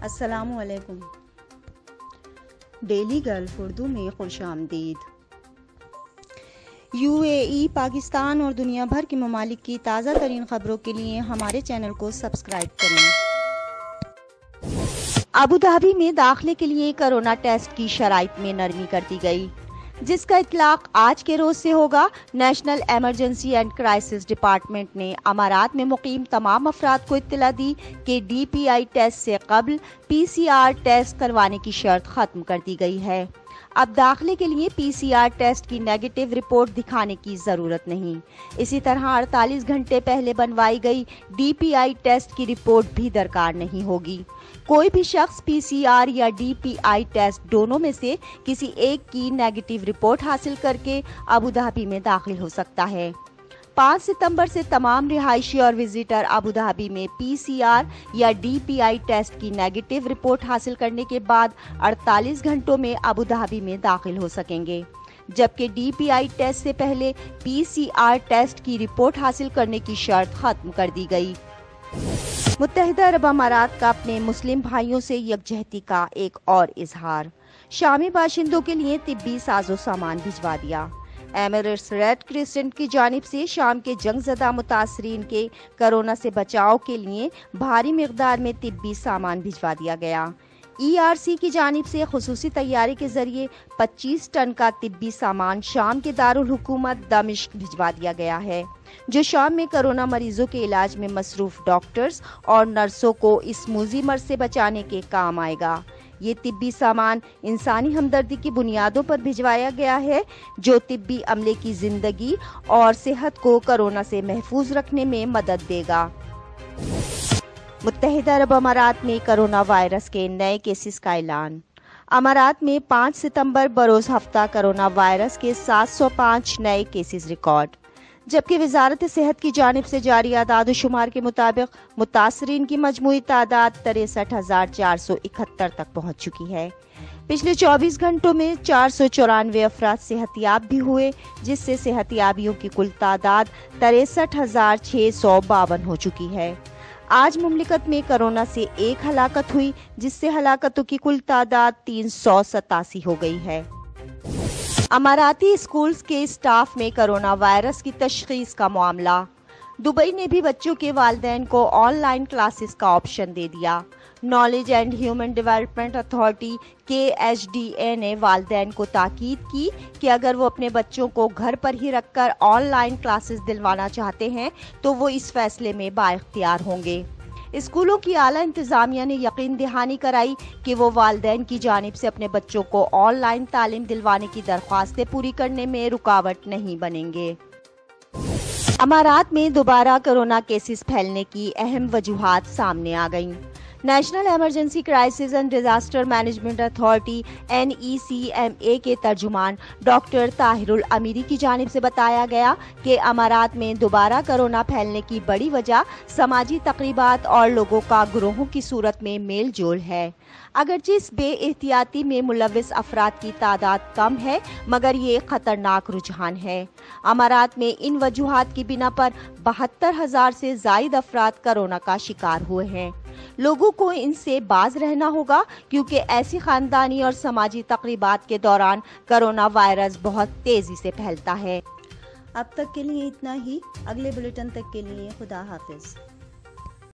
السلام علیکم۔ Daily golf Urdu میں خوش آمدید۔ UAE، پاکستان اور دنیا بھر کے ممالک کی تازہ ترین خبروں کے لیے ہمارے چینل کو سبسکرائب کریں۔ ابوظہبی میں داخلے کے لیے کرونا ٹیسٹ کی شرائط میں نرمی کر دی گئی، جس کا اطلاق آج کے روز سے ہوگا۔ National emergency and crisis department نے امارات میں مقیم تمام افراد کو اطلاع دی کہ DPI ٹیسٹ سے قبل PCR ٹیسٹ کروانے کی شرط ختم کر دی گئی ہے۔ اب داخلے کے لیے PCR ٹیسٹ کی نیگیٹو رپورٹ دکھانے کی ضرورت نہیں۔ اسی طرح 48 گھنٹے پہلے بنوائی گئی DPI ٹیسٹ کی رپورٹ بھی درکار نہیں ہوگی۔ کوئی بھی شخص PCR یا DPI ٹیسٹ دونوں میں سے کسی ایک کی نیگیٹو رپورٹ حاصل کر کے ابوظہبی میں داخل ہو سکتا ہے۔ 5 ستمبر سے تمام رہائشی اور وزیٹر ابوظہبی میں PCR یا DPI ٹیسٹ کی نیگیٹو رپورٹ حاصل کرنے کے بعد 48 گھنٹوں میں ابوظہبی میں داخل ہو سکیں گے، جبکہ DPI ٹیسٹ سے پہلے PCR ٹیسٹ کی رپورٹ حاصل کرنے کی شرط ختم کر دی گئی۔ متحدہ عرب امارات کا اپنے مسلم بھائیوں سے یکجہتی کا ایک اور اظہار۔ شامی باشندوں کے لیے طبی ساز و سامان بھجوا دیا۔ ایمریٹس ریڈ کریسنٹ کی جانب سے شام کے جنگ زدہ متاثرین کے کورونا سے بچاؤ کے لیے بھاری مقدار میں طبی سامان بھجوا دیا گیا۔ ERC کی جانب سے خصوصی طیارے کے ذریعے 25 ٹن کا طبی سامان شام کے دارالحکومت دمشق بھجوا دیا گیا ہے، جو شام میں کورونا مریضوں کے علاج میں مصروف ڈاکٹرز اور نرسوں کو اس موذی مرض سے بچانے کے کام آئے گا۔ یہ طبی سامان انسانی ہمدردی کی بنیادوں پر بھجوایا گیا ہے، جو طبی عملے کی زندگی اور صحت کو کورونا سے محفوظ رکھنے میں مدد دے گا۔ متحدہ عرب امارات میں کرونا وائرس کے نئے کیسز کا اعلان۔ امارات میں 5 ستمبر بروز ہفتہ کرونا وائرس کے 705 نئے کیسز ریکارڈ، جبکہ وزارت صحت کی جانب سے جاری اعداد و شمار کے مطابق متاثرین کی مجموعی تعداد 63,471 تک پہنچ چکی ہے۔ پچھلے 24 گھنٹوں میں 494 افراد صحت یاب بھی ہوئے، جس سے صحت یابیوں کی کل تعداد 63,652 ہو چکی ہے۔ آج مملکت میں کورونا سے ایک ہلاکت ہوئی، جس سے ہلاکتوں کی کل تعداد 387 ہو گئی ہے۔ اماراتی اسکولز کے اسٹاف میں کرونا وائرس کی تشخیص کا معاملہ۔ دبئی نے بھی بچوں کے والدین کو آن لائن کلاسز کا آپشن دے دیا۔ Knowledge and human development authority KHDA نے والدین کو تاکید کی کہ اگر وہ اپنے بچوں کو گھر پر ہی رکھ کر آن لائن کلاسز دلوانا چاہتے ہیں تو وہ اس فیصلے میں بااختیار ہوں گے۔ اسکولوں کی اعلیٰ انتظامیہ نے یقین دہانی کرائی کہ وہ والدین کی جانب سے اپنے بچوں کو آن لائن تعلیم دلوانے کی درخواستیں پوری کرنے میں رکاوٹ نہیں بنیں گے۔ امارات میں دوبارہ کورونا کیسز پھیلنے کی اہم وجوہات سامنے آ گئیں۔ National emergency crisis and disaster management authority NECMA کے ترجمان ڈاکٹر طاہر الامیری کی جانب سے بتایا گیا کہ امارات میں دوبارہ کورونا پھیلنے کی بڑی وجہ سماجی تقریبات اور لوگوں کا گروہوں کی صورت میں میل جول ہے۔ اگرچہ اس بے احتیاطی میں ملوث افراد کی تعداد کم ہے، مگر یہ خطرناک رجحان ہے۔ امارات میں ان وجوہات کی بنا پر 72,000 سے زائد افراد کورونا کا شکار ہوئے ہیں۔ لوگوں کو ان سے باز رہنا ہوگا، کیونکہ ایسی خاندانی اور سماجی تقریبات کے دوران کورونا وائرس بہت تیزی سے پھیلتا ہے۔ اب تک کے لیے اتنا ہی۔ اگلے بلیٹن تک کے لیے خدا حافظ۔